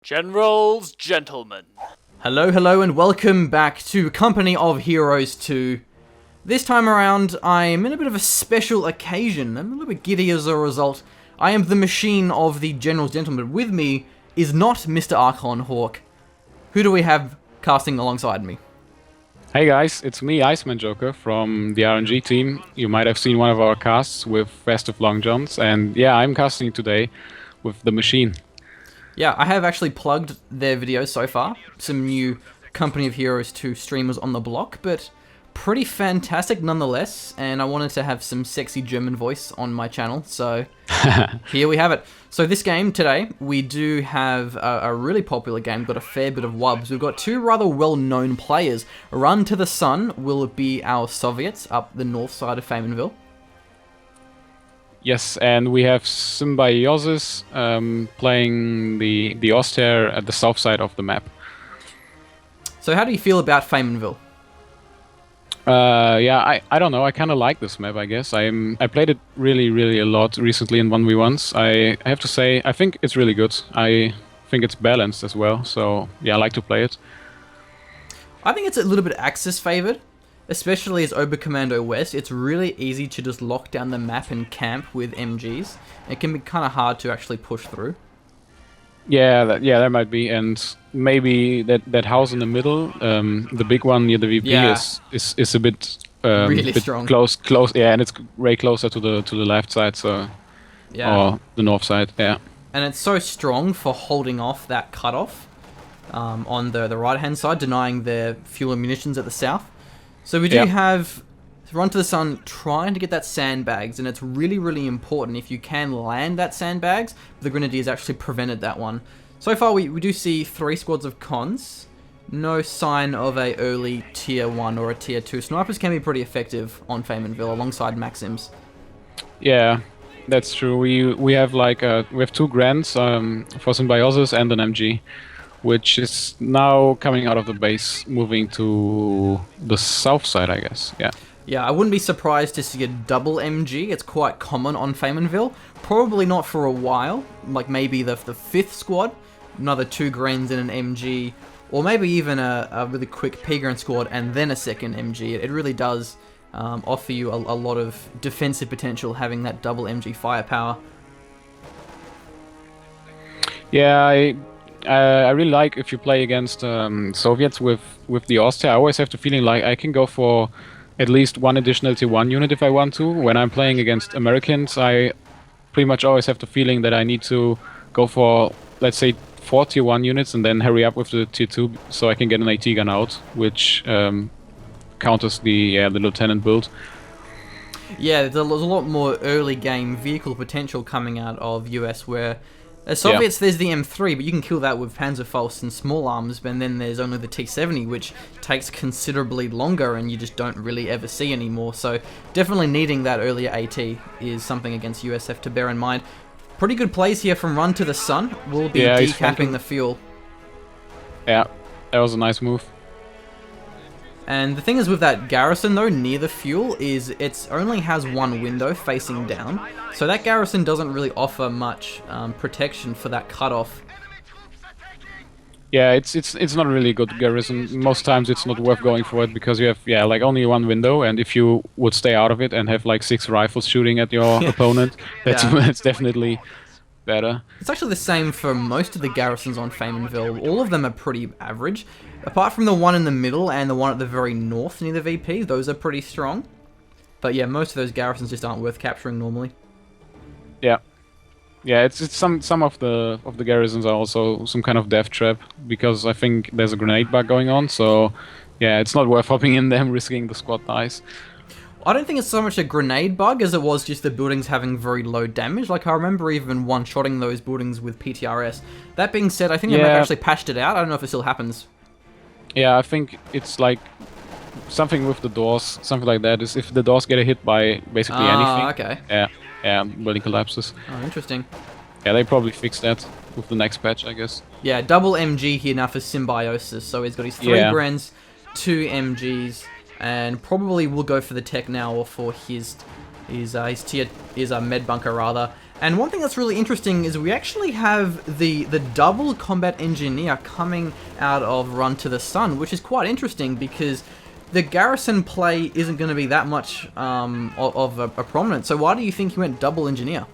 Gentlemen. Hello, and welcome back to Company of Heroes 2. This time around, I'm in a bit of a special occasion. I'm a little bit giddy as a result. I am the machine of the Gentlemen. With me is not Mr. Archon Hawk. Who do we have casting alongside me? Hey guys, it's me, IceManJoker from the RNG team. You might have seen one of our casts with Festive Long Johns, and yeah, I'm casting today with the machine. Yeah, I have actually plugged their videos so far. Some new Company of Heroes 2 streamers on the block, but pretty fantastic nonetheless. And I wanted to have some sexy German voice on my channel, so here we have it. So this game today, we do have a really popular game, got a fair bit of wubs. We've got two rather well-known players. RunToTheSun will be our Soviets up the north side of Famenville. Yes, and we have Symbiosis playing the Oster at the south side of the map. So how do you feel about Famenville? Yeah, I don't know. I kind of like this map, I guess. I played it really a lot recently in 1v1s. I have to say, I think it's really good. I think it's balanced as well. So yeah, I like to play it. I think it's a little bit Axis favored, especially as Oberkommando West. It's really easy to just lock down the map and camp with MGs. It can be kind of hard to actually push through. Yeah, there might be, and maybe that house in the middle, the big one near the VP, is a bit really strong. Close, yeah, and it's way closer to the left side, so or the north side, yeah. And it's so strong for holding off that cutoff on the right hand side, denying their fuel and munitions at the south. So we do have RunToTheSun trying to get that sandbags, and it's really important if you can land that sandbags. The Grenadiers actually prevented that one. So far we do see 3 squads of cons. No sign of a early tier 1 or a tier 2. Snipers can be pretty effective on Famenville alongside Maxims. Yeah, that's true. We have like we have 2 grants for Symbiosis and an MG, which is now coming out of the base, moving to the south side, I guess. Yeah, I wouldn't be surprised to see a double MG. It's quite common on Famenville. Probably not for a while, like maybe the 5th squad, another 2 greens and an MG, or maybe even a really quick P-Gran squad and then a second MG. It really does offer you a lot of defensive potential having that double MG firepower. Yeah, I really like if you play against Soviets with the Austria. I always have the feeling like I can go for at least 1 additional tier 1 unit if I want to. When I'm playing against Americans, I pretty much always have the feeling that I need to go for, let's say, 4 tier 1 units and then hurry up with the tier 2 so I can get an AT gun out, which counters the lieutenant build. Yeah, there's a lot more early game vehicle potential coming out of US, where as Soviets, there's the M3, but you can kill that with Panzerfaust and small arms, and then there's only the T-70, which takes considerably longer and you just don't really ever see anymore. So definitely needing that earlier AT is something against USF to bear in mind. Pretty good plays here from RunToTheSun. Will be decapping the fuel. Yeah, that was a nice move. And the thing is with that garrison though, near the fuel, is it only has 1 window facing down. So that garrison doesn't really offer much protection for that cutoff. Yeah, it's not really a good garrison. Most times it's not worth going for it because you have like only 1 window, and if you would stay out of it and have like 6 rifles shooting at your opponent, that's definitely better. It's actually the same for most of the garrisons on Famenville. All of them are pretty average. Apart from the one in the middle and the one at the very north near the VP, those are pretty strong. But yeah, most of those garrisons just aren't worth capturing normally. Yeah, it's some of the garrisons are also some kind of death trap because I think there's a grenade bug going on. So yeah, it's not worth hopping in them, risking the squad dice. I don't think it's so much a grenade bug as it was just the buildings having very low damage. Like I remember even one-shotting those buildings with PTRS. That being said, I think they might have actually patched it out. I don't know if it still happens. Yeah, I think it's like something with the doors, something like that. Is if the doors get hit by basically anything. Okay. Yeah, building collapses. Oh, interesting. Yeah, they probably fixed that with the next patch, I guess. Yeah, double MG here now for Symbiosis. So he's got his 3 Grens, 2 MGs, and probably will go for the tech now or for his med bunker rather. And one thing that's really interesting is we actually have the double combat engineer coming out of Run to the Sun, which is quite interesting because the garrison play isn't going to be that much of a prominence. So why do you think he went double engineer?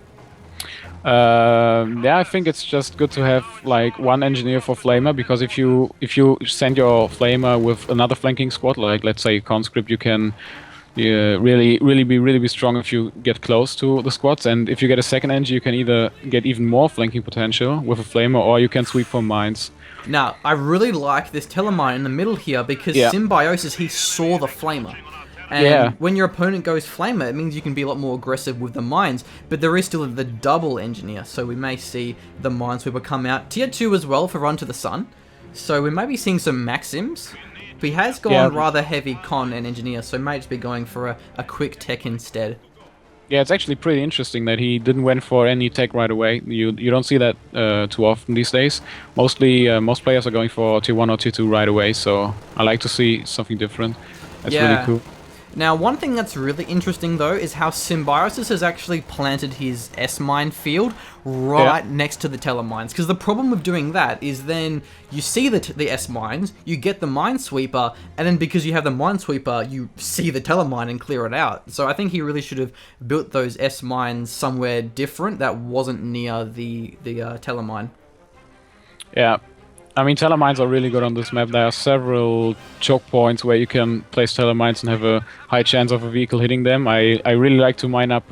Yeah, I think it's just good to have like one engineer for flamer, because if you send your flamer with another flanking squad, like let's say conscript, you can really be strong if you get close to the squads. And if you get a second engine, you can either get even more flanking potential with a flamer, or you can sweep from mines. Now, I really like this telemine in the middle here because Symbiosis, he saw the flamer. And when your opponent goes flamer, it means you can be a lot more aggressive with the mines, but there is still the double engineer, so we may see the minesweeper come out. Tier 2 as well for Run to the Sun, so we may be seeing some Maxims. But he has gone rather heavy con and engineer, so may just be going for a quick tech instead. Yeah, it's actually pretty interesting that he didn't went for any tech right away. You don't see that too often these days. Mostly, most players are going for tier 1 or tier 2 right away, so I like to see something different. That's really cool. Now, one thing that's really interesting, though, is how Symbiosis has actually planted his S-mine field right next to the telemines. Because the problem with doing that is then you see the S-mines, you get the minesweeper, and then because you have the minesweeper, you see the telemine and clear it out. So I think he really should have built those S-mines somewhere different that wasn't near the telemine. Yeah. I mean, telemines are really good on this map. There are several choke points where you can place telemines and have a high chance of a vehicle hitting them. I really like to mine up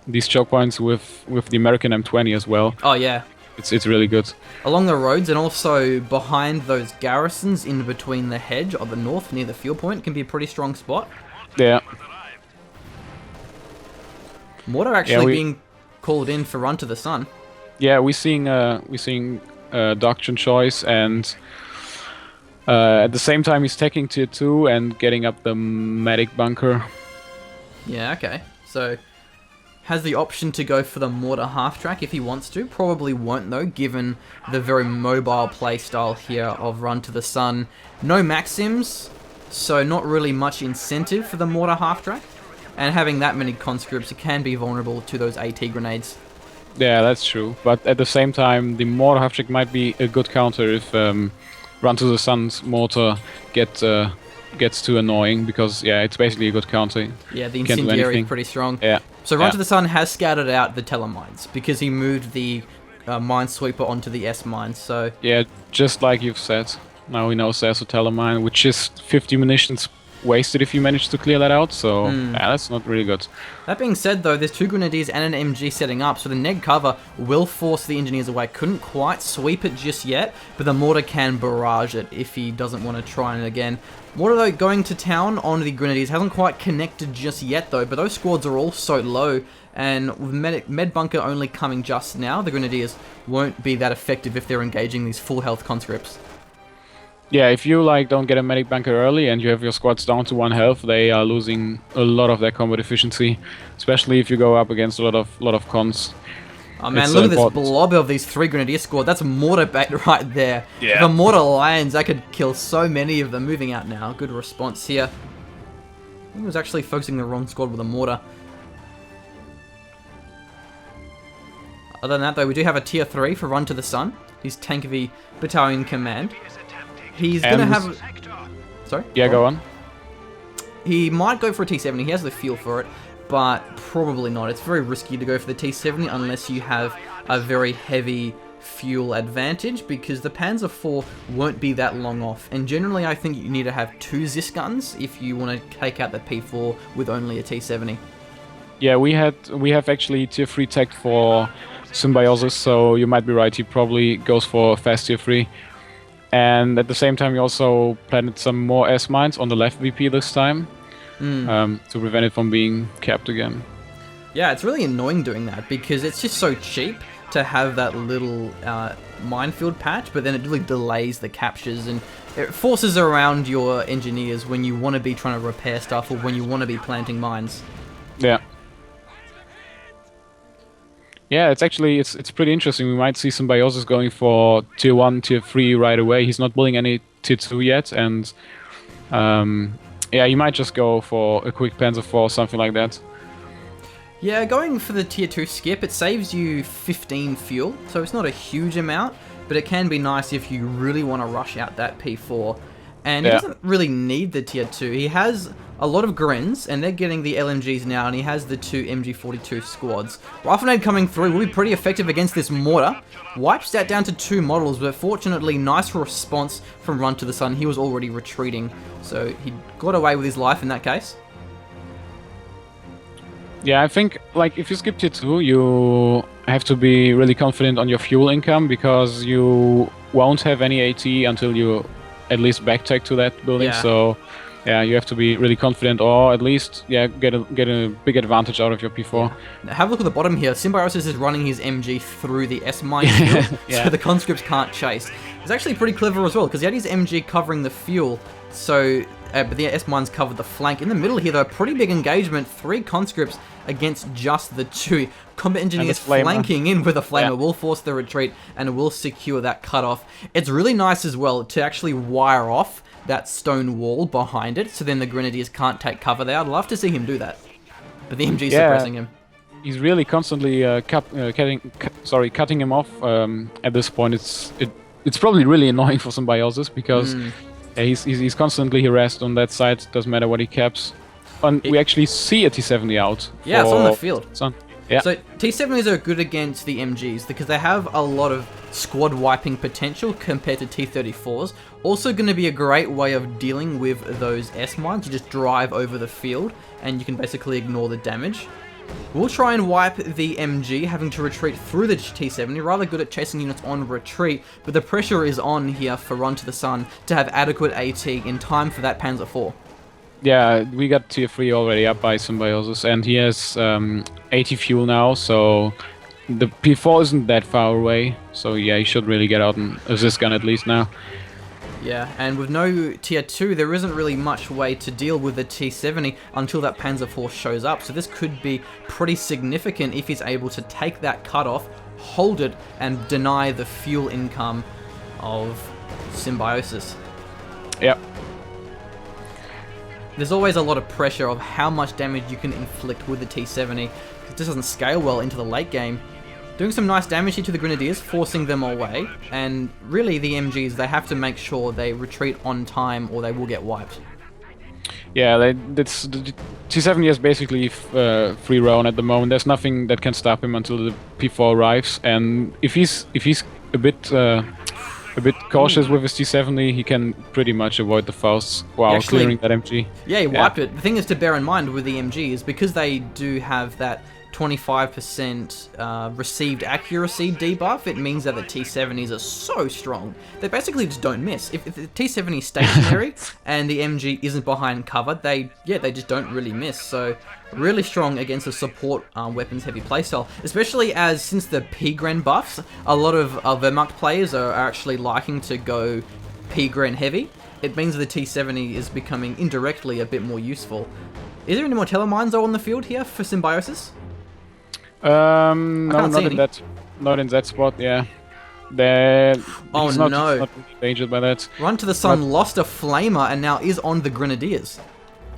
these choke points with the American M20 as well. Oh, yeah. It's really good. Along the roads and also behind those garrisons in between the hedge of the north near the fuel point can be a pretty strong spot. Yeah. Mortar actually being called in for Run to the Sun. Yeah, we're seeing doctrine choice, and at the same time he's taking tier 2 and getting up the medic bunker. Yeah, okay. So has the option to go for the mortar half track if he wants to. Probably won't though, given the very mobile playstyle here of Run to the Sun. No Maxims, so not really much incentive for the mortar half track. And having that many conscripts, it can be vulnerable to those AT grenades. Yeah, that's true. But at the same time, the mortar half track might be a good counter if Run to the Sun's mortar gets too annoying, because it's basically a good counter. Yeah, the incendiary is pretty strong. Yeah. So Run to the Sun has scouted out the telemines because he moved the minesweeper onto the S-mines. So yeah, just like you've said. Now we know there's a telemine, which is 50 munitions wasted if you manage to clear that out, so that's not really good. That being said though, there's 2 grenadiers and an MG setting up, so the neg cover will force the engineers away. Couldn't quite sweep it just yet, but the mortar can barrage it if he doesn't want to try it again. Mortar though going to town on the grenadiers, hasn't quite connected just yet though, but those squads are all so low, and with med bunker only coming just now, the grenadiers won't be that effective if they're engaging these full health conscripts. Yeah, if you don't get a medic bunker early and you have your squads down to 1 health, they are losing a lot of their combat efficiency, especially if you go up against a lot of cons. Oh man, look at this blob of these 3 grenadier squad. That's mortar bait right there. Yeah. If the mortar lands, that could kill so many of them. Moving out now. Good response here. He was actually focusing the wrong squad with a mortar. Other than that though, we do have a tier 3 for Run to the Sun. He's Tank V Battalion Command. He's going to have... Sorry? Yeah, go on. He might go for a T-70. He has the fuel for it, but probably not. It's very risky to go for the T-70 unless you have a very heavy fuel advantage, because the Panzer IV won't be that long off. And generally, I think you need to have 2 Zis guns if you want to take out the P4 with only a T-70. Yeah, we have actually tier 3 tech for Symbiosis, so you might be right. He probably goes for fast tier 3. And at the same time, you also planted some more S-mines on the left VP this time, to prevent it from being capped again. Yeah, it's really annoying doing that, because it's just so cheap to have that little minefield patch, but then it really delays the captures, and it forces around your engineers when you want to be trying to repair stuff or when you want to be planting mines. Yeah. Yeah, it's actually it's pretty interesting. We might see Symbiosis going for tier 1, tier 3 right away. He's not building any tier 2 yet, and he might just go for a quick Panzer IV or something like that. Yeah, going for the tier 2 skip, it saves you 15 fuel, so it's not a huge amount, but it can be nice if you really want to rush out that P4. And he doesn't really need the tier 2. He has a lot of Grens, and they're getting the LMGs now, and he has the 2 MG42 squads. Riflenade coming through will be pretty effective against this mortar. Wipes that down to 2 models, but fortunately, nice response from RunToTheSun. He was already retreating, so he got away with his life in that case. Yeah, I think, like, if you skip tier 2, you have to be really confident on your fuel income, because you won't have any AT until you at least backtake to that building, so yeah, you have to be really confident, or at least get a big advantage out of your P4. Now have a look at the bottom here. Symbiosis is running his MG through the S-mine field, so the conscripts can't chase. It's actually pretty clever as well, because he had his MG covering the fuel, so but the S-mines covered the flank. In the middle here, though, pretty big engagement. 3 conscripts against just the 2. Combat engineers flanking in with a flamer will force the retreat and will secure that cutoff. It's really nice as well to actually wire off that stone wall behind it, so then the grenadiers can't take cover there. I'd love to see him do that, but the MG's suppressing him. He's really constantly cutting him off. At this point, it's probably really annoying for Symbiosis, because he's constantly harassed on that side. Doesn't matter what he caps. And we actually see a T70 out. Yeah, it's on the field. Yeah. So T70s are good against the MGs because they have a lot of squad wiping potential compared to T34s. Also going to be a great way of dealing with those S-mines. You just drive over the field and you can basically ignore the damage. We'll try and wipe the MG, having to retreat through the T70, rather good at chasing units on retreat, but the pressure is on here for RunToTheSun to have adequate AT in time for that Panzer IV. Yeah, we got tier 3 already up by Symbiosis, and he has 80 fuel now, so the P4 isn't that far away, so yeah, he should really get out and assist gun at least now. Yeah, and with no tier 2, there isn't really much way to deal with the T70 until that Panzer IV shows up, so this could be pretty significant if he's able to take that cutoff, hold it, and deny the fuel income of Symbiosis. Yep. There's always a lot of pressure of how much damage you can inflict with the T70. It just doesn't scale well into the late game. Doing some nice damage here to the Grenadiers, forcing them away, and really the MGs, they have to make sure they retreat on time or they will get wiped. Yeah, the T70 is basically free roam at the moment. There's nothing that can stop him until the P4 arrives, and if he's a bit cautious with his T70, he can pretty much avoid the Fausts while clearing that MG. Yeah, he wiped it. The thing is to bear in mind with the MG is because they do have that 25% received accuracy debuff, it means that the T70s are so strong. They basically just don't miss. If the T70 is stationary and the MG isn't behind cover, they just don't really miss. So really strong against a support weapons heavy playstyle, especially as since the P-Gren buffs, a lot of Wehrmacht players are actually liking to go P-Gren heavy. It means the T70 is becoming indirectly a bit more useful. Is there any more telemines though on the field here for Symbiosis? No, not in that spot. Yeah, he's not really endangered by that. RunToTheSun lost a flamer and now is on the Grenadiers.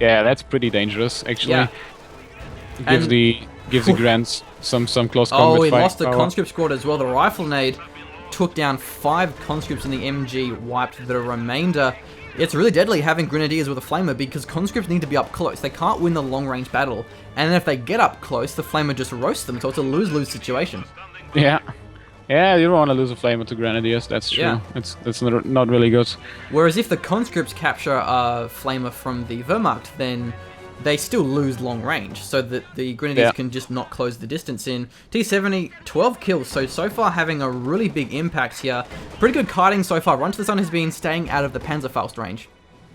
Yeah, that's pretty dangerous actually. Yeah. Gives the Grants some close combat. Oh, he lost the conscript squad as well. The Riflenade took down 5 conscripts and the MG wiped the remainder. It's really deadly having Grenadiers with a flamer because conscripts need to be up close. They can't win the long-range battle. And if they get up close, the flamer just roasts them, so it's a lose-lose situation. Yeah. Yeah, you don't want to lose a flamer to Grenadiers, that's true. Yeah. That's not really good. Whereas if the conscripts capture a flamer from the Wehrmacht, then they still lose long range, so that the Grenadiers can just not close the distance in. T70, 12 kills, so far having a really big impact here. Pretty good kiting so far. RunToTheSun has been staying out of the Panzerfaust range.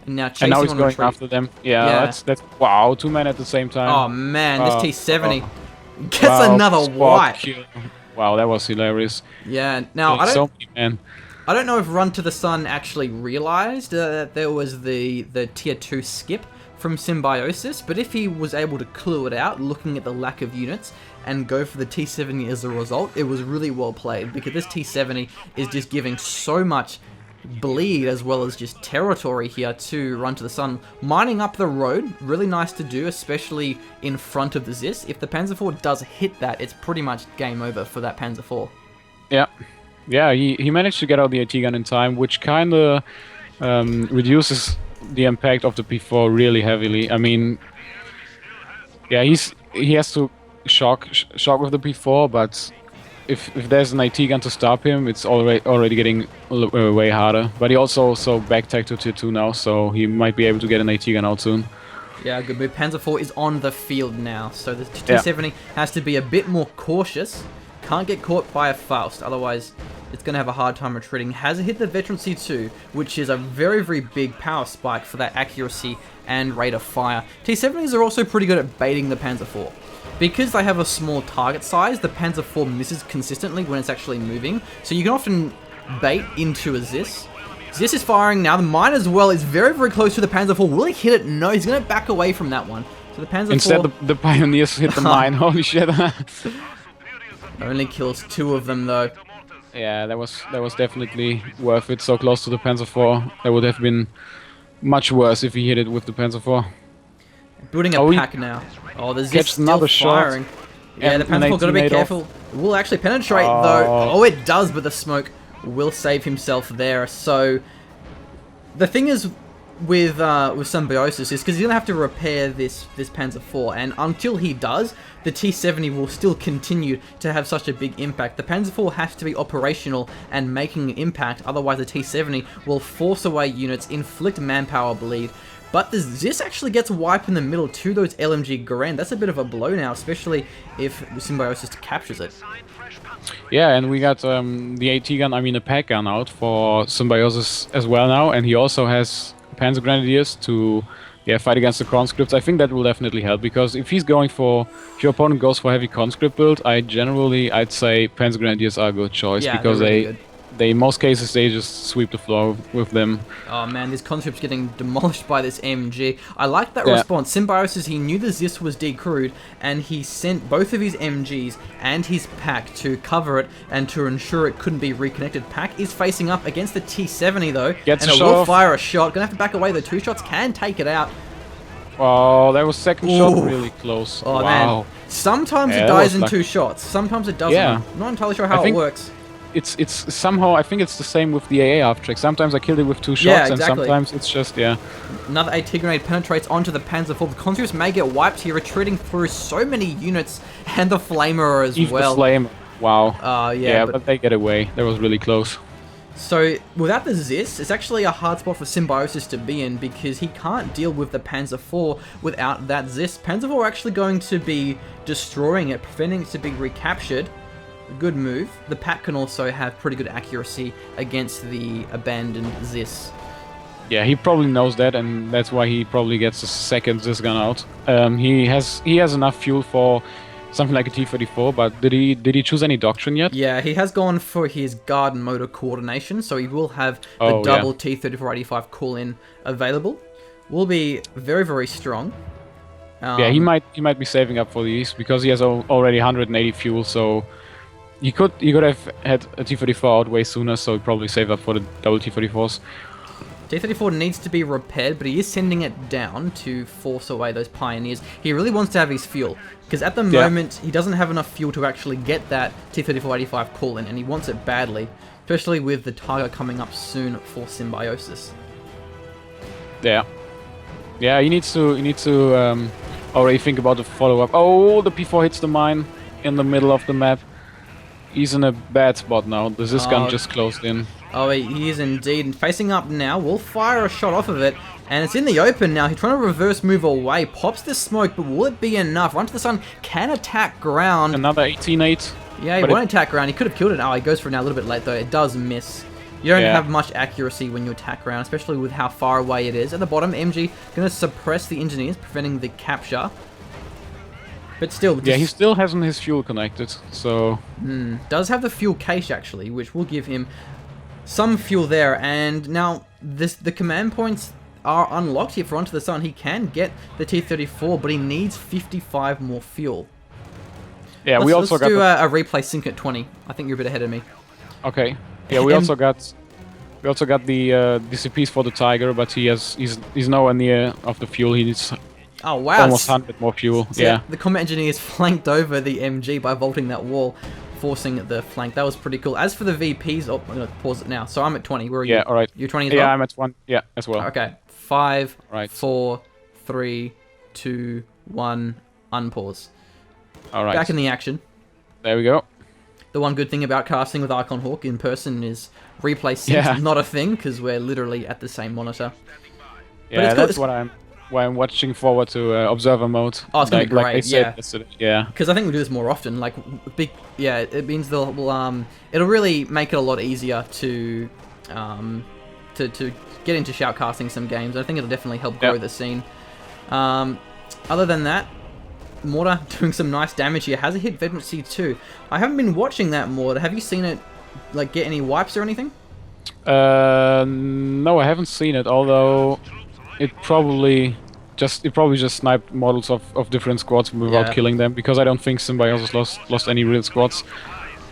And now chasing he's going after them. Yeah, that's wow, 2 men at the same time. Oh man, this T70 gets another wipe. Kill. Wow, that was hilarious. Yeah, now I don't know if RunToTheSun actually realized that there was the tier 2 skip from Symbiosis, but if he was able to clue it out, looking at the lack of units, and go for the T70 as a result, it was really well played, because this T70 is just giving so much bleed as well as just territory here to RunToTheSun. Mining up the road, really nice to do, especially in front of the Zis. If the Panzer IV does hit that, it's pretty much game over for that Panzer IV. Yeah. Yeah, he managed to get out the AT gun in time, which kind of reduces the impact of the P4 really heavily. I mean, yeah, he has to shock with the P4, but if there's an AT gun to stop him, it's already getting way harder. But he also back tech to tier 2 now, so he might be able to get an AT gun out soon. Yeah, good move. Panzer IV is on the field now, so the T70 has to be a bit more cautious. Can't get caught by a Faust, otherwise it's going to have a hard time retreating. Has hit the veterancy too, which is a very, very big power spike for that accuracy and rate of fire. T70s are also pretty good at baiting the Panzer IV. Because they have a small target size, the Panzer IV misses consistently when it's actually moving, so you can often bait into a Zis. Zis is firing now. The mine as well is very, very close to the Panzer IV. Will he hit it? No, he's going to back away from that one. So the Panzer Instead, IV... the Pioneers hit the mine. Holy shit. Only kills 2 of them, though. Yeah, that was definitely worth it. So close to the Panzer IV. That would have been much worse if he hit it with the Panzer IV. Building a pack now. Oh, the Zis still another firing. shot. Yeah, the Panzer IV got to be careful. It will actually penetrate, though. Oh, it does, but the smoke will save himself there. So, the thing is with Symbiosis is because he's going to have to repair this Panzer IV, and until he does, the T70 will still continue to have such a big impact. The Panzer IV has to be operational and making an impact, otherwise the T70 will force away units, inflict manpower bleed. But the Zis actually gets wiped in the middle to those LMG Garand. That's a bit of a blow now, especially if Symbiosis captures it. Yeah, and we got the AT gun, I mean a pack gun out for Symbiosis as well now, and he also has Panzer Grenadiers to fight against the conscripts. I think that will definitely help, because if your opponent goes for heavy conscript build, I'd say Panzer Grenadiers are a good choice, because they in most cases they just sweep the floor with them. Oh man, this conscript's getting demolished by this MG. I like that response. Symbiosis, he knew the Zis was decrewed, and he sent both of his MGs and his pack to cover it and to ensure it couldn't be reconnected. Pack is facing up against the T70 though, and it will fire a shot. Gonna have to back away. The 2 shots can take it out. Oh, that was second shot really close. Oh man, sometimes it dies in 2 shots. Sometimes it doesn't. Yeah. I'm not entirely sure how it works. It's somehow, I think it's the same with the AA half track. Sometimes I killed it with 2 shots, and sometimes it's just, Another AT grenade penetrates onto the Panzer IV. The conscripts may get wiped here, retreating through so many units, and the Flamer as well. The Flame, wow. Yeah, but they get away. That was really close. So, without the Zis, it's actually a hard spot for Symbiosis to be in, because he can't deal with the Panzer IV without that Zis. Panzer IV are actually going to be destroying it, preventing it to be recaptured. Good move. The pack can also have pretty good accuracy against the abandoned Zis. Yeah, he probably knows that, and that's why he probably gets the second Zis gun out. He has enough fuel for something like a T-34, but did he choose any doctrine yet? Yeah, he has gone for his guard and motor coordination, so he will have the double T-3485 call-in available. Will be very, very strong. Yeah, he might be saving up for these, because he has already 180 fuel, so he could have had a T-34 out way sooner, so he probably saved up for the double T-34s. T-34 needs to be repaired, but he is sending it down to force away those Pioneers. He really wants to have his fuel, because at the moment he doesn't have enough fuel to actually get that T-3485 call in, and he wants it badly, especially with the target coming up soon for Symbiosis. Yeah, he needs to already think about the follow-up. Oh, the P4 hits the mine in the middle of the map. He's in a bad spot now. The Zis gun just closed in. Oh, he is indeed. And facing up now, will fire a shot off of it. And it's in the open now. He's trying to reverse move away. Pops the smoke, but will it be enough? RunToTheSun can attack ground. Another 18-8. Yeah, he won't attack ground. He could have killed it. Oh, he goes for it now a little bit late, though. It does miss. You don't have much accuracy when you attack ground, especially with how far away it is. At the bottom, MG going to suppress the engineers, preventing the capture. But still... Yeah, he still hasn't his fuel connected, so... Does have the fuel cache, actually, which will give him some fuel there. And now, the command points are unlocked here for RunToTheSun. He can get the T-34, but he needs 55 more fuel. Yeah, let's do a replay sync at 20. I think you're a bit ahead of me. Okay. Yeah, we also got We also got the DCPs for the Tiger, but he's nowhere near of the fuel. He needs Oh wow! almost 100 more fuel. So yeah. The combat engineers flanked over the MG by vaulting that wall, forcing the flank. That was pretty cool. As for the VPs, oh, I'm gonna pause it now. So I'm at 20. Where are you? Yeah. All right. You're 20 as well. Yeah, I'm at 1. Yeah, as well. Okay. 5, Right. 4, 3, 2, 1. Unpause. All right. Back in the action. There we go. The one good thing about casting with Icon Hawk in person is replay sync not a thing because we're literally at the same monitor. Yeah, that's why I'm watching forward to observer mode. Oh, it's gonna be great. Like I said yesterday. Yeah. Because I think we'll do this more often. Like big, yeah. It means it'll really make it a lot easier to get into shoutcasting some games. I think it'll definitely help grow the scene. Other than that, Mortar doing some nice damage here. Has a hit veterancy too. I haven't been watching that Mortar. Have you seen it like get any wipes or anything? No, I haven't seen it. Although it probably just sniped models of different squads without killing them, because I don't think Symbiosis lost any real squads.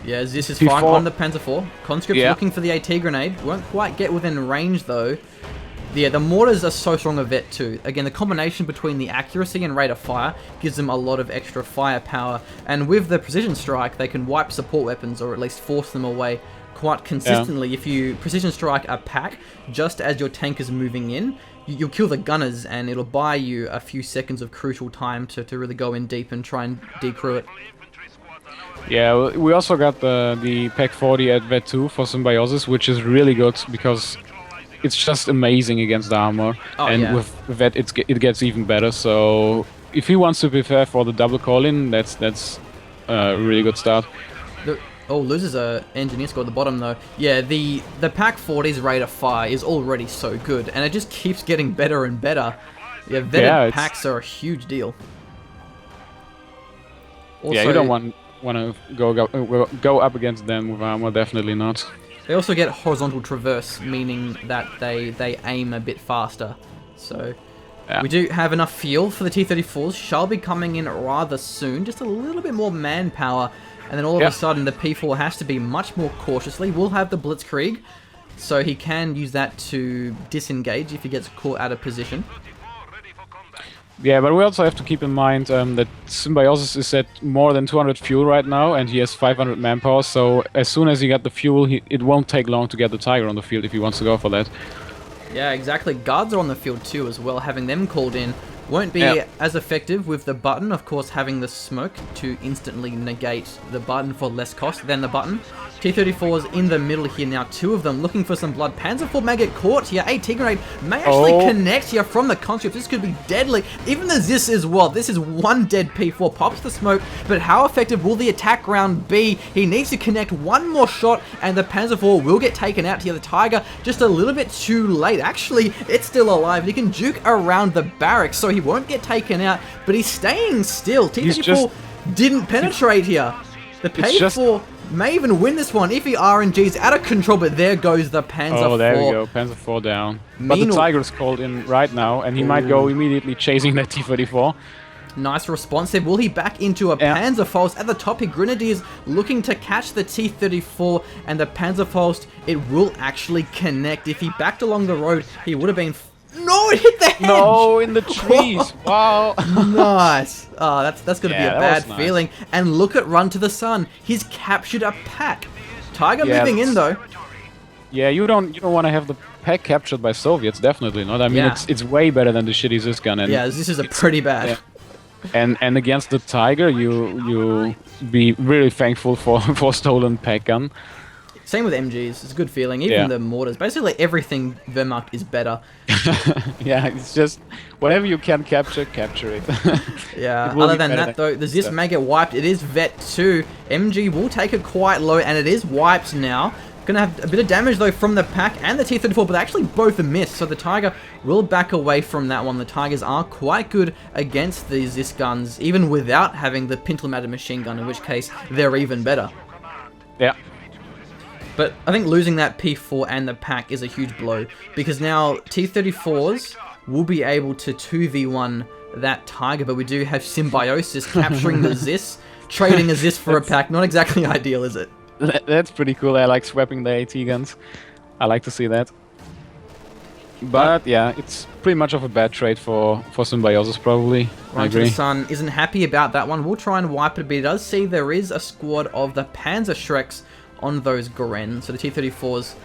Yeah, this is fine on the Panzer IV. Conscript's looking for the AT grenade. Won't quite get within range though. Yeah, the mortars are so strong a vet too. Again, the combination between the accuracy and rate of fire gives them a lot of extra firepower. And with the precision strike, they can wipe support weapons or at least force them away quite consistently. If you precision strike a pack just as your tank is moving in, you'll kill the gunners and it'll buy you a few seconds of crucial time to really go in deep and try and decrew it. Yeah, we also got the Pack 40 at Vet 2 for Symbiosis, which is really good because it's just amazing against the armor. With that it gets even better. So if he wants to prepare for the double call-in, that's a really good start. Loses a engineer score at the bottom though. Yeah, the Pack 40's rate of fire is already so good, and it just keeps getting better and better. Yeah, vetted packs are a huge deal. Also, yeah, you don't want to go up against them with armor, definitely not. They also get horizontal traverse, meaning that they aim a bit faster. So we do have enough fuel for the T-34s. Shall be coming in rather soon. Just a little bit more manpower. And then all of a sudden the P4 has to be much more cautiously. We'll have the Blitzkrieg, so he can use that to disengage if he gets caught out of position. Yeah, but we also have to keep in mind that Symbiosis is at more than 200 fuel right now, and he has 500 manpower, so as soon as he got the fuel, it won't take long to get the Tiger on the field if he wants to go for that. Yeah, exactly. Guards are on the field too as well, having them called in. Won't be as effective with the button, of course, having the smoke to instantly negate the button for less cost than the button. T-34's in the middle here now, two of them looking for some blood. Panzer IV may get caught here. AT grenade may actually connect here from the conscript. This could be deadly. Even the Zis as well. This is one dead P4. Pops the smoke, but how effective will the attack round be? He needs to connect one more shot, and the Panzer IV will get taken out here. The Tiger just a little bit too late. Actually, it's still alive. He can juke around the barracks, so he won't get taken out, but he's staying still. T-34 didn't penetrate here. The P4 may even win this one if he RNG's out of control, but there goes the Panzer IV. Oh, there we go. Panzer IV down. But the Tiger's called in right now, and he might go immediately chasing that T-34. Nice response there. Will he back into a Panzerfaust? At the top here, Grenadiers looking to catch the T-34, and the Panzerfaust, it will actually connect. If he backed along the road, he would have been... No, it hit the hedge! No, in the trees. Wow. Nice. Oh, that's going to be a bad feeling. And look at RunToTheSun. He's captured a pack. Tiger moving in, though. Yeah, you don't want to have the pack captured by Soviets, definitely not. I mean, it's way better than the shitty Zis gun. And this is a pretty bad. Yeah. And against the Tiger, you be really thankful for stolen pack gun. Same with MGs. It's a good feeling. Even the mortars. Basically, everything Wehrmacht is better. Yeah, it's just whatever you can capture it. Yeah. Other than that, though, the Zis may get wiped. It is Vet 2. MG will take it quite low, and it is wiped now. Gonna have a bit of damage, though, from the pack and the T-34, but they actually both miss. So the Tiger will back away from that one. The Tigers are quite good against these Zis guns, even without having the Pintelmatter machine gun, in which case they're even better. Yeah. But I think losing that P4 and the pack is a huge blow, because now T-34s will be able to 2v1 that Tiger, but we do have Symbiosis capturing the Zis, trading a Zis for a pack. Not exactly ideal, is it? That's pretty cool. I like swapping the AT guns. I like to see that. But yeah, it's pretty much of a bad trade for Symbiosis, probably. I agree. RunToTheSun isn't happy about that one. We'll try and wipe it, but he does see there is a squad of the Panzer Shreks on those Gren, so the T-34's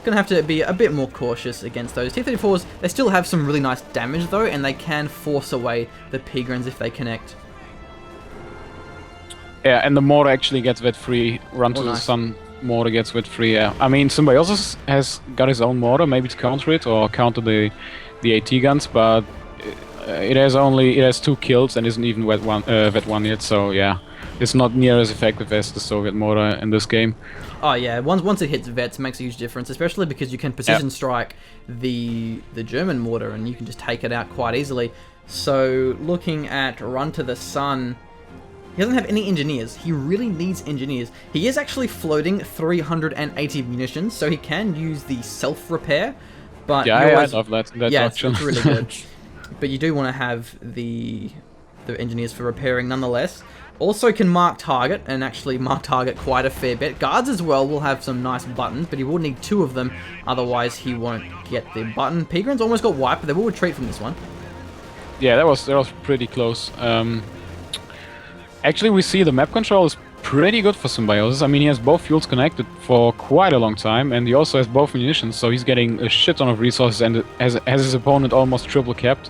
gonna have to be a bit more cautious against those. T-34s, they still have some really nice damage though, and they can force away the Pigrins if they connect. Yeah, and the mortar actually gets vet free. RunToTheSun mortar gets vet free. Yeah, I mean Symbiosis has got his own mortar, maybe to counter it or counter the AT guns, but it has 2 kills and isn't even vet one yet. So yeah, it's not near as effective as the Soviet mortar in this game. Oh yeah, once it hits vets, it makes a huge difference, especially because you can precision strike the German mortar and you can just take it out quite easily. So looking at RunToTheSun, he doesn't have any engineers. He really needs engineers. He is actually floating 380 munitions, so he can use the self-repair. But yeah, I love that option. It's really good. But you do want to have the engineers for repairing nonetheless. Also can mark target, and actually mark target quite a fair bit. Guards as well will have some nice buttons, but he will need 2 of them, otherwise he won't get the button. Pigrins almost got wiped, but they will retreat from this one. Yeah, that was pretty close. Actually, we see the map control is pretty good for Symbiosis. I mean, he has both fuels connected for quite a long time, and he also has both munitions, so he's getting a shit ton of resources and has his opponent almost triple capped.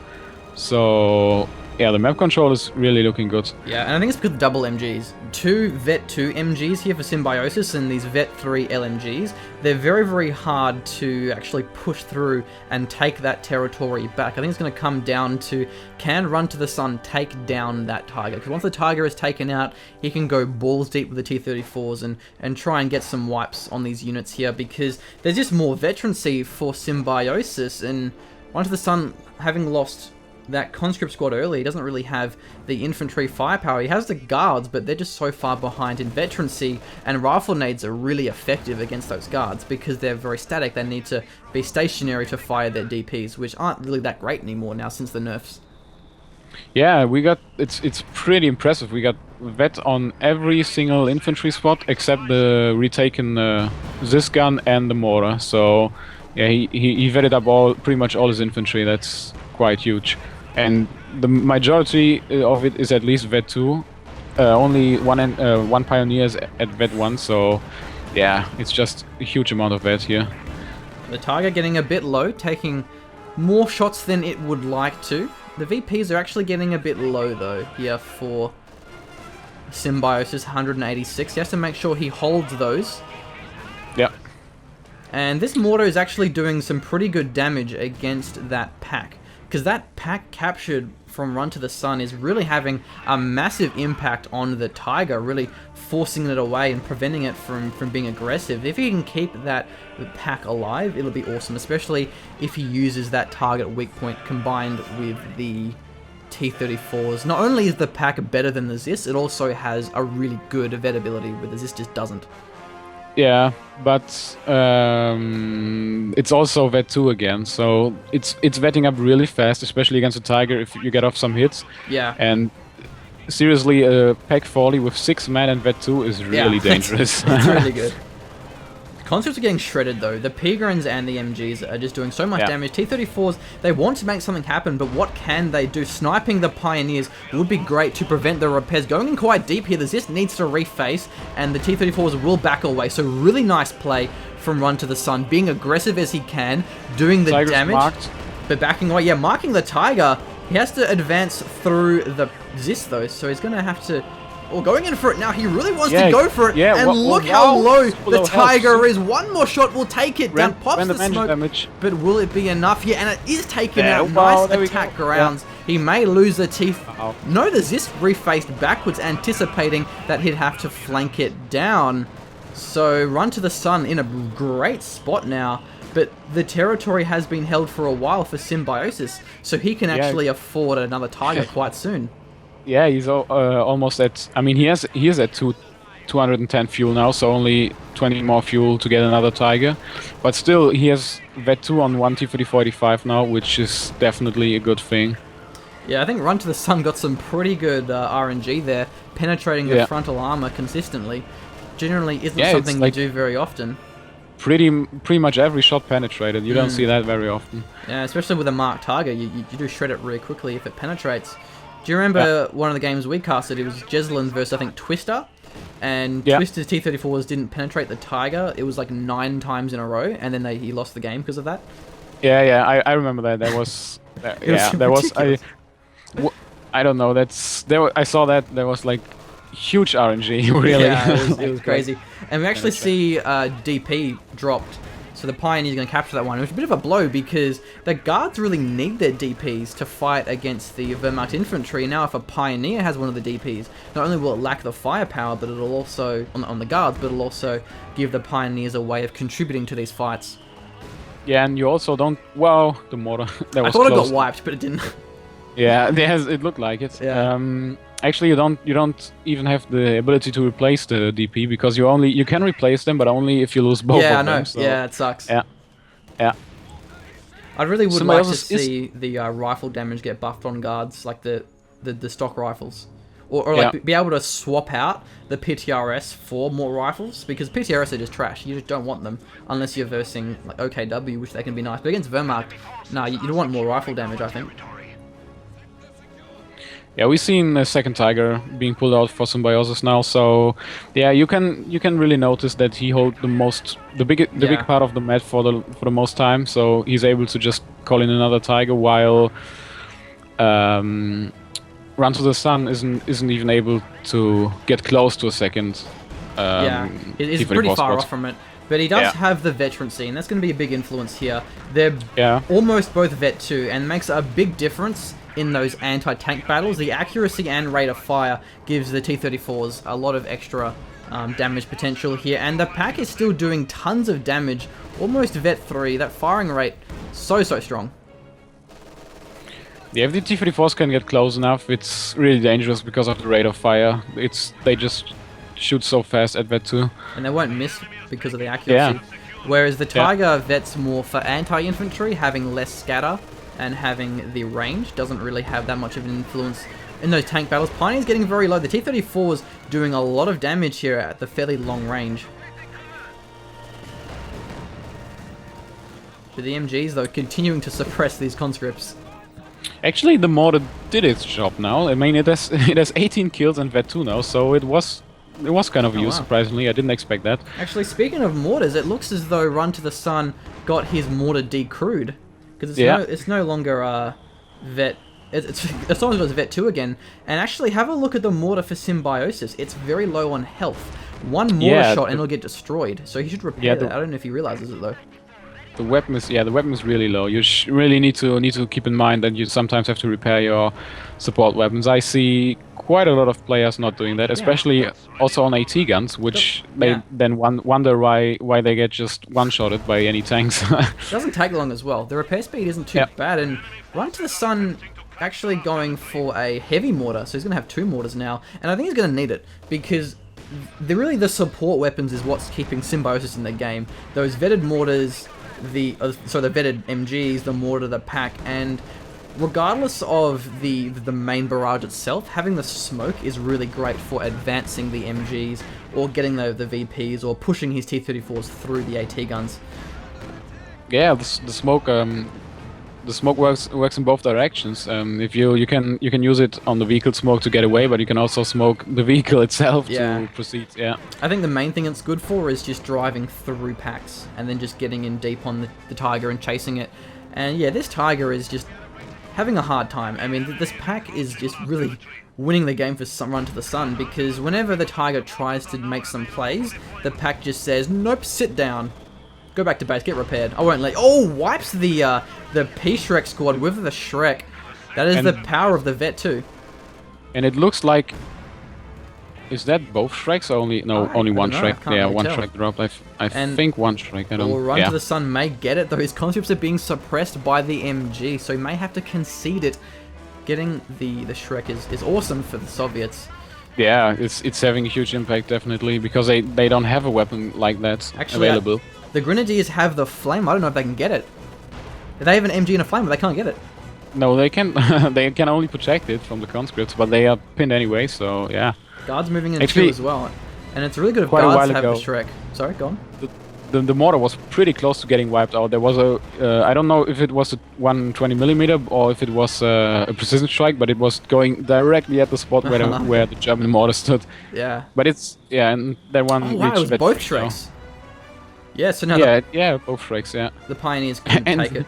So yeah, the map control is really looking good. Yeah, and I think it's because of double MGs. 2 Vet 2 MGs here for Symbiosis and these Vet 3 LMGs. They're very, very hard to actually push through and take that territory back. I think it's going to come down to, can RunToTheSun take down that Tiger? Because once the Tiger is taken out, he can go balls deep with the T-34s and try and get some wipes on these units here, because there's just more veterancy for Symbiosis, and RunToTheSun, having lost that conscript squad early, he doesn't really have the infantry firepower. He has the guards, but they're just so far behind in veterancy, and rifle nades are really effective against those guards because they're very static. They need to be stationary to fire their DPs, which aren't really that great anymore now since the nerfs. Yeah, it's pretty impressive. We got vet on every single infantry spot except the retaken this gun and the mortar. So yeah, he vetted up pretty much all his infantry. That's quite huge. And the majority of it is at least Vet 2. Only one Pioneer is at Vet 1, so yeah, it's just a huge amount of Vet here. The Tiger getting a bit low, taking more shots than it would like to. The VPs are actually getting a bit low though here for Symbiosis, 186. He has to make sure he holds those. Yeah. And this mortar is actually doing some pretty good damage against that pack, because that pack captured from RunToTheSun is really having a massive impact on the Tiger, really forcing it away and preventing it from being aggressive. If he can keep that pack alive, it'll be awesome, especially if he uses that target weak point combined with the T-34s. Not only is the pack better than the Zis, it also has a really good vet ability, where the Zis just doesn't. Yeah, but it's also Vet 2 again, so it's vetting up really fast, especially against a Tiger if you get off some hits. Yeah. And seriously, a pack 40 with 6 men and Vet 2 is really dangerous. It's really good. Conscripts are getting shredded though. The Pigrins and the MGs are just doing so much damage. T-34s, they want to make something happen, but what can they do? Sniping the Pioneers would be great to prevent the repairs. Going in quite deep here, the Zist needs to reface, and the T-34s will back away. So really nice play from RunToTheSun, being aggressive as he can, doing the damage, marked. But backing away. Yeah, marking the Tiger. He has to advance through the Zist though, so he's going to have to... Well, going in for it now. He really wants to go for it. Yeah, and look how low the Tiger is. One more shot will take it down. Pops the smoke. Damage. But will it be enough? Yeah, and it is taken out. Nice attack grounds. He may lose the teeth. No, the Zist refaced backwards, anticipating that he'd have to flank it down. So RunToTheSun in a great spot now. But the territory has been held for a while for Symbiosis, so he can actually afford another Tiger quite soon. Yeah, he's almost at... I mean, he is at 210 fuel now, so only 20 more fuel to get another Tiger. But still, he has Vet 2 on 1 T-34-85 now, which is definitely a good thing. Yeah, I think RunToTheSun got some pretty good RNG there, penetrating the frontal armor consistently. Generally isn't something you do very often. pretty much every shot penetrated. You don't see that very often. Yeah, especially with a marked target, you do shred it really quickly if it penetrates. Do you remember one of the games we casted? It was Jeslin versus, I think, Twister. And Twister's T-34s didn't penetrate the Tiger. It was like 9 times in a row, and then he lost the game because of that. Yeah, I remember that. That was... I don't know, I saw that, there was like huge RNG, really. Yeah, it was crazy. And we actually see DP dropped, so the Pioneer's going to capture that one. It was a bit of a blow because the guards really need their DPs to fight against the Wehrmacht infantry. Now if a Pioneer has one of the DPs, not only will it lack the firepower, but it'll also, on the guards, but it'll also give the Pioneers a way of contributing to these fights. Yeah, and you also don't... Well, the mortar... that was I thought close. it got wiped, but it didn't. Yeah, it looked like it. Yeah. Actually, you don't even have the ability to replace the DP because you can replace them, but only if you lose both of them. Yeah, I know. So. Yeah, it sucks. Yeah. I really would like to see the rifle damage get buffed on guards, like the stock rifles, or like be able to swap out the PTRS for more rifles, because PTRS are just trash. You just don't want them unless you're versing like OKW, which they can be nice. But against Wehrmacht, no, you don't want more rifle damage, I think. Yeah, we've seen a second Tiger being pulled out for Symbiosis now, so yeah, you can really notice that he holds the big part of the map for the most time, so he's able to just call in another Tiger while RunToTheSun isn't even able to get close to a second. He's pretty far off from it. But he does have the veterancy, and that's going to be a big influence here. They're almost both Vet 2, and makes a big difference in those anti-tank battles. The accuracy and rate of fire gives the T-34s a lot of extra damage potential here, and the pack is still doing tons of damage, almost Vet 3. That firing rate, so strong. Yeah, if the T-34s can get close enough, it's really dangerous because of the rate of fire. They just shoot so fast at Vet 2. And they won't miss because of the accuracy. Whereas the Tiger Vet's more for anti-infantry, having less scatter and having the range, doesn't really have that much of an influence in those tank battles. Pioneer's getting very low. The T-34's doing a lot of damage here at the fairly long range. But the MGs, though, continuing to suppress these conscripts. Actually, the mortar did its job now. I mean, it has 18 kills in Vet 2 now, so it was kind of used, surprisingly. I didn't expect that. Actually, speaking of mortars, it looks as though RunToTheSun got his mortar decrewed. Because it's no longer Vet... It's almost Vet 2 again. And actually, have a look at the mortar for Symbiosis. It's very low on health. One mortar shot and it'll get destroyed. So he should repair that. I don't know if he realizes it, though. The weapon is really low. You really need to keep in mind that you sometimes have to repair your support weapons. I see quite a lot of players not doing that, especially also on AT guns, which they then wonder why they get just one-shotted by any tanks. It doesn't take long as well. The repair speed isn't too bad, and RunToTheSun actually going for a heavy mortar, so he's going to have 2 mortars now, and I think he's going to need it, because the support weapons is what's keeping Symbiosis in the game. Those vetted mortars, the vetted MGs, the mortar, the pack, and regardless of the main barrage itself, having the smoke is really great for advancing the MGs or getting the VPs or pushing his T-34s through the AT guns. Yeah, the smoke works in both directions. If you can use it on the vehicle smoke to get away, but you can also smoke the vehicle itself to proceed. Yeah. I think the main thing it's good for is just driving through packs and then just getting in deep on the Tiger and chasing it. And yeah, this Tiger is just having a hard time. I mean, this pack is just really winning the game for RunToTheSun, because whenever the Tiger tries to make some plays, the pack just says, "Nope, sit down. Go back to base, get repaired. I won't let." Oh, wipes the P-Shrek squad with the Shrek. That is the power of the Vet 2. And it looks like... Is that both Shreks or only... No, only one Shrek. Yeah, one Shrek dropped. I think one Shrek. I don't... Or RunToTheSun may get it, though his conscripts are being suppressed by the MG, so he may have to concede it. Getting the Shrek is awesome for the Soviets. Yeah, it's having a huge impact, definitely, because they don't have a weapon like that available. The Grenadiers have the flame. I don't know if they can get it. They have an MG and a flame, but they can't get it. No, they can. They can only protect it from the conscripts, but they are pinned anyway. So yeah. Guards moving in too as well, and it's really good if guards have the Shrek. Sorry, go on. the mortar was pretty close to getting wiped out. There was a I don't know if it was a 120mm or if it was a precision strike, but it was going directly at the spot where the German mortar stood. Yeah. But it's and that one. Oh wow, it was both Shreks. Yeah, so now both Shreks. Yeah. The Pioneers couldn't take it.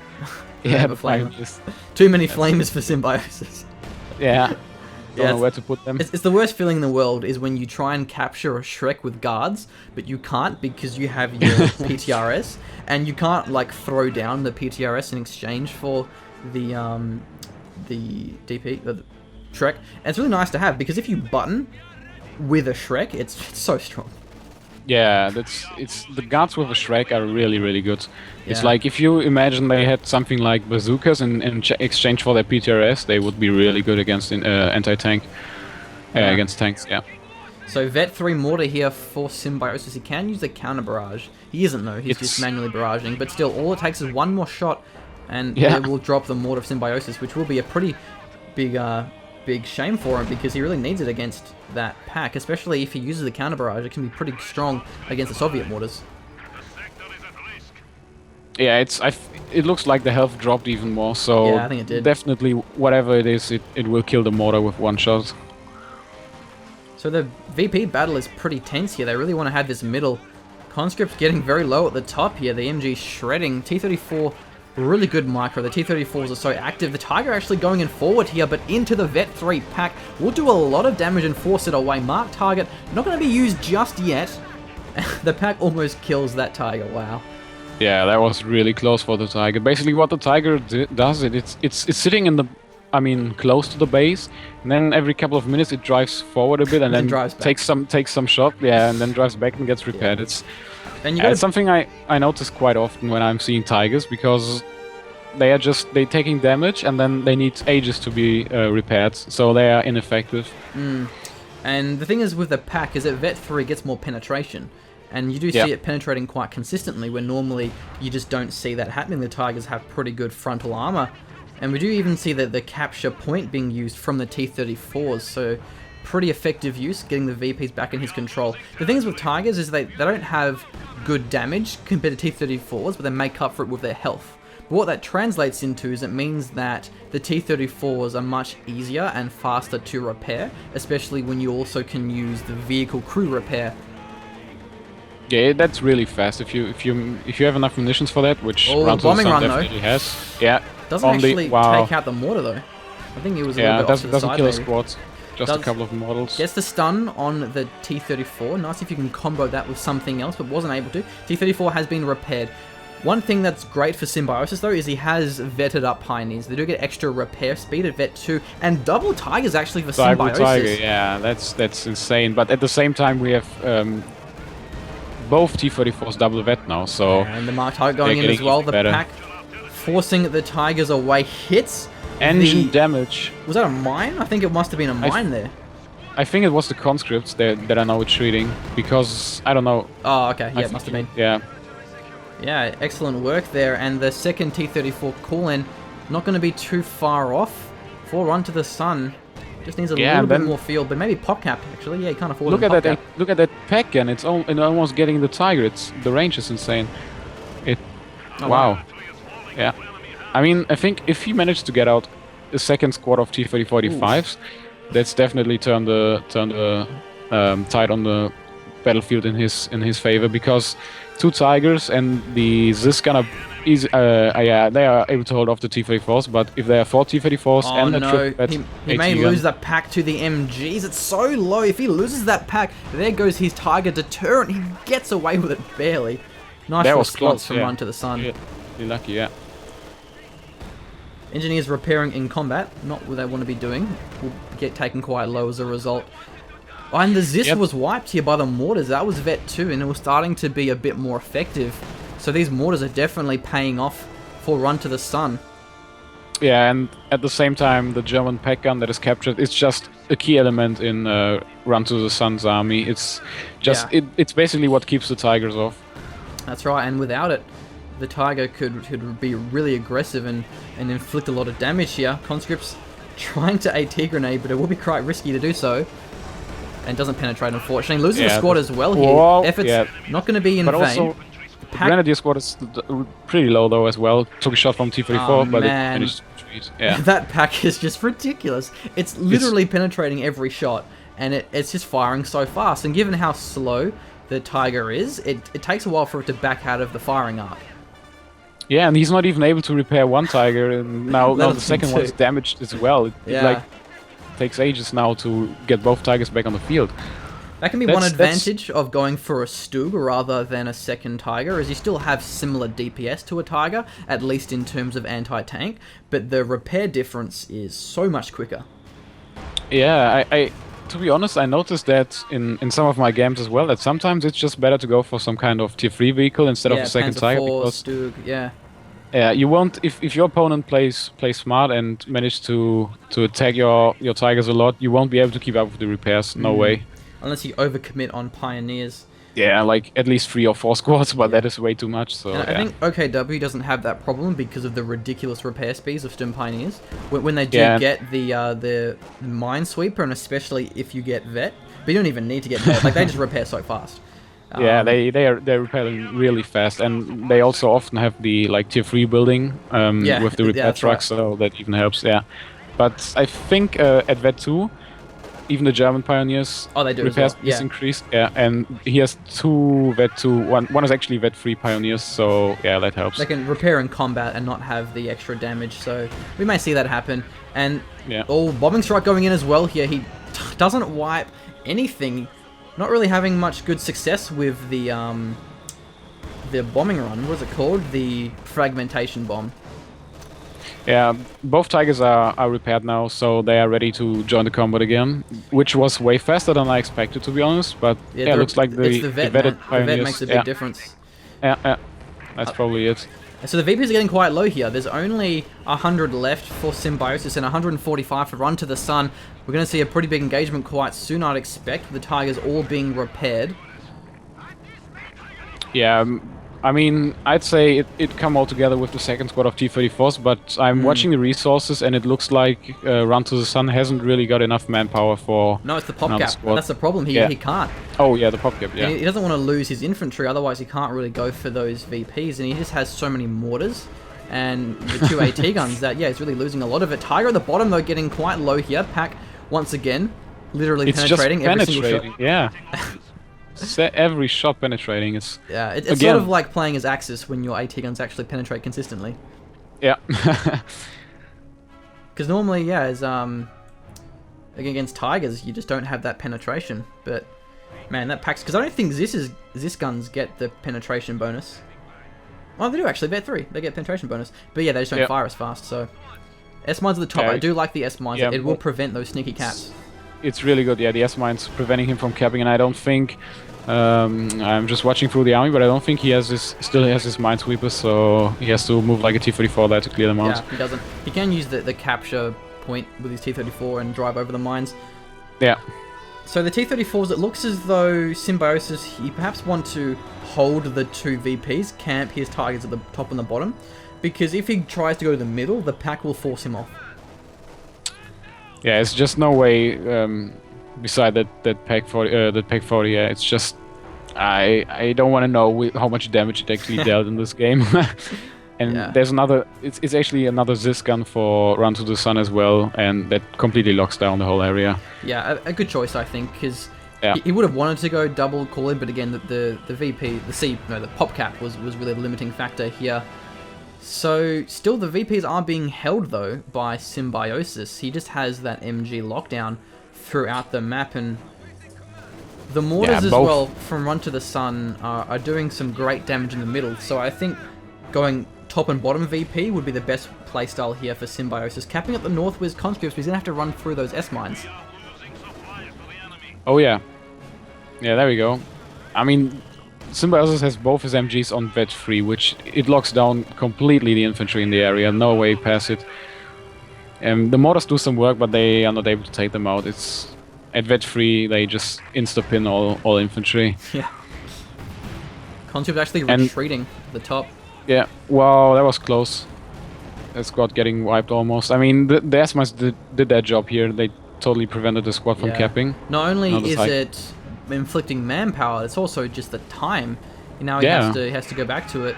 Yeah, the Pioneers. Too many flamers for Symbiosis. Yeah. Don't know where to put them. It's the worst feeling in the world is when you try and capture a Shrek with guards, but you can't because you have your PTRS, and you can't like throw down the PTRS in exchange for the DP, the Shrek. And it's really nice to have because if you button with a Shrek, it's so strong. Yeah, it's the guards with a Shrek are really good. Yeah. It's like if you imagine they had something like bazookas in exchange for their PTRS, they would be really good against anti-tank, against tanks. Yeah. So Vet 3 mortar here for Symbiosis. He can use the counter barrage. He isn't though. He's just manually barraging. But still, all it takes is one more shot, and it will drop the mortar of Symbiosis, which will be a pretty big shame for him because he really needs it against that pack, especially if he uses the counter barrage. It can be pretty strong against the Soviet mortars. Yeah, it looks like the health dropped even more, so yeah, I think it did. Definitely whatever it is, it will kill the mortar with one shot. So the VP battle is pretty tense here. They really want to have this middle. Conscript getting very low at the top here. The MG shredding. T-34, really good micro. The T-34s are so active. The Tiger actually going in forward here, but into the Vet 3 pack. Will do a lot of damage and force it away. Mark target, not going to be used just yet. The pack almost kills that Tiger. Wow. Yeah, that was really close for the Tiger. Basically, what the Tiger does, it's sitting in the, close to the base, and then every couple of minutes it drives forward a bit, and then takes some shot, and then drives back and gets repaired. Yeah. It's something I notice quite often when I'm seeing Tigers, because they're taking damage, and then they need ages to be repaired, so they are ineffective. And the thing is with the pack is that Vet 3 gets more penetration. And you do see it penetrating quite consistently, where normally you just don't see that happening. The Tigers have pretty good frontal armor. And we do even see that the capture point being used from the T-34s, so pretty effective use, getting the VPs back in his control. The thing is with Tigers is they don't have good damage compared to T-34s, but they make up for it with their health. But what that translates into is it means that the T-34s are much easier and faster to repair, especially when you also can use the vehicle crew repair. Yeah, that's really fast. If you have enough munitions for that, which bombing run definitely has. Yeah. Doesn't actually take out the mortar though. I think it was a little bit off to the side. Doesn't kill a squad. Just a couple of models. Gets the stun on the T-34. Nice if you can combo that with something else, but wasn't able to. T-34 has been repaired. One thing that's great for Symbiosis though is he has vetted up Pioneers. They do get extra repair speed at Vet 2 and double Tigers actually for Symbiosis. Tiger, yeah, that's insane. But at the same time we have both T-34s double vet now, so... And the Mark Target going in as well. The pack forcing the Tigers away. Hits engine damage. Was that a mine? I think it must have been a mine there. I think it was the conscripts that are now retreating, because, I don't know... Oh, okay, yeah, it must have been. Yeah. Yeah, excellent work there, and the second T-34 call-in, not going to be too far off for RunToTheSun. Just needs a little bit more field, but maybe PopCap actually. Yeah, he can't afford look at that pack gun. It's almost getting the Tiger. The range is insane. Wow. Yeah. I think if he managed to get out a second squad of T-34-45s, that's definitely turned the tide on the battlefield in his favor, because two Tigers and the Zisk gonna they are able to hold off the T-34s, but if there are 4 T-34s and a triple he may lose that pack to the MGs. It's so low. If he loses that pack, there goes his Tiger deterrent. He gets away with it barely. Nice response from RunToTheSun. Yeah, you're lucky, yeah. Engineers repairing in combat, not what they want to be doing, will get taken quite low as a result. Oh, and the Zisk was wiped here by the mortars. That was Vet 2, and it was starting to be a bit more effective. So these mortars are definitely paying off for RunToTheSun. Yeah, and at the same time, the German pack gun that is captured is just a key element in RunToTheSun's army. It's just it's basically what keeps the Tigers off. That's right, and without it, the Tiger could be really aggressive and inflict a lot of damage here. Conscripts trying to AT grenade, but it will be quite risky to do so. And doesn't penetrate, unfortunately. Losing the squad as well here. Effort's not going to be in vain. Also, Grenadier squad is pretty low though as well. Took a shot from T-34, Oh, but it man. managed to retreat. Yeah. That pack is just ridiculous. It's literally penetrating every shot, and it's just firing so fast. And given how slow the Tiger is, it takes a while for it to back out of the firing arc. Yeah, and he's not even able to repair one Tiger, and now the second one's damaged as well. It like takes ages now to get both Tigers back on the field. That can be one advantage of going for a Stug rather than a second Tiger, is you still have similar DPS to a Tiger, at least in terms of anti-tank, but the repair difference is so much quicker. Yeah, I to be honest, I noticed that in some of my games as well, that sometimes it's just better to go for some kind of tier 3 vehicle instead of a second Panzer Tiger, 4, because Stug, yeah, you won't, if your opponent plays smart and manage to attack your Tigers a lot, you won't be able to keep up with the repairs. No way. Unless you overcommit on Pioneers. Yeah, like at least 3 or 4 squads, but that is way too much. So and I think OKW doesn't have that problem because of the ridiculous repair speeds of Sturm Pioneers. When they do get the Minesweeper, and especially if you get Vet, but you don't even need to get Vet. Like they just repair so fast. Yeah, they're repairing really fast, and they also often have the like tier 3 building with the repair trucks, so that even helps. Yeah, but I think at Vet 2. Even the German Pioneers repairs is increased. Yeah, and he has 2 Vet 2. One is actually Vet 3 Pioneers, so yeah, that helps. They can repair in combat and not have the extra damage, so we may see that happen. And bombing strike going in as well here. He doesn't wipe anything. Not really having much good success with the bombing run. What is it called? The fragmentation bomb. Yeah, both Tigers are repaired now, so they are ready to join the combat again, which was way faster than I expected, to be honest. But yeah, it looks like the vetted Pioneers. The vet makes a big difference. Yeah, that's probably it. So the VPs are getting quite low here. There's only 100 left for Symbiosis and 145 for RunToTheSun. We're going to see a pretty big engagement quite soon, I'd expect, with the Tigers all being repaired. Yeah, I mean, I'd say it come all together with the second squad of T-34s, but I'm watching the resources, and it looks like RunToTheSun hasn't really got enough manpower for. No, it's the pop cap. That's the problem. He can't. Oh yeah, the pop cap. Yeah. He doesn't want to lose his infantry, otherwise he can't really go for those VPs, and he just has so many mortars and the 2 AT guns that he's really losing a lot of it. Tiger at the bottom though, getting quite low here. Pack once again, literally penetrating every single shot. Yeah. Every shot penetrating. It's sort of like playing as Axis when your AT guns actually penetrate consistently. Yeah. Because normally, as against Tigers, you just don't have that penetration. But man, that packs, because I don't think Zis guns get the penetration bonus. Oh, they do actually. They're 3. They get penetration bonus. But yeah, they just don't fire as fast. So S-mines at the top. I do like the S-mines. It will prevent those sneaky caps. It's really good, the S-mines preventing him from capping, and I don't think, I'm just watching through the army, but I don't think he still has his minesweepers, so he has to move like a T-34 there to clear them out. Yeah, he doesn't. He can use the capture point with his T-34 and drive over the mines. Yeah. So the T-34s, it looks as though Symbiosis, he perhaps want to hold the 2 VPs, camp his Tigers at the top and the bottom, because if he tries to go to the middle, the pack will force him off. Yeah, it's just no way. Beside that pack 40, yeah, it's just I don't want to know how much damage it actually dealt in this game. And there's another. It's actually another Zis gun for RunToTheSun as well, and that completely locks down the whole area. Yeah, a good choice, I think, because he would have wanted to go double call-in, but again, the VP, the pop cap was really the limiting factor here. So, still the VPs are being held, though, by Symbiosis. He just has that MG lockdown throughout the map, and the mortars as well from RunToTheSun are doing some great damage in the middle. So I think going top and bottom VP would be the best playstyle here for Symbiosis. Capping at the north with conscripts, he's going to have to run through those S-mines. Oh yeah. Yeah, there we go. I mean, Symbiosis has both his MGs on Vet 3, which it locks down completely the infantry in the area. No way past it. The mortars do some work, but they are not able to take them out. It's at Vet 3, they just insta-pin all infantry. Yeah. Conscript actually retreating at the top. Yeah, wow, that was close. That squad getting wiped almost. I mean, the S-mines did their job here. They totally prevented the squad from capping. Not only is it inflicting manpower, it's also just the time. Now he has to go back to it.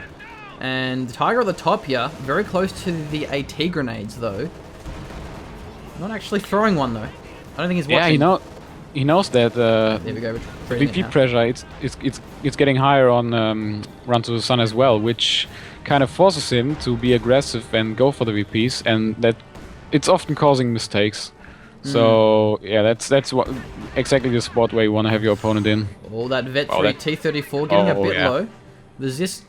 And the Tiger at the top here, very close to the AT grenades though. Not actually throwing one though. I don't think he's watching. Yeah, he knows that there we go. VP pressure it's getting higher on RunToTheSun as well, which kind of forces him to be aggressive and go for the VPs, and that it's often causing mistakes. So yeah, that's what exactly the spot where you want to have your opponent in. Oh, that Vet 3 T-34 getting a bit low. The Zis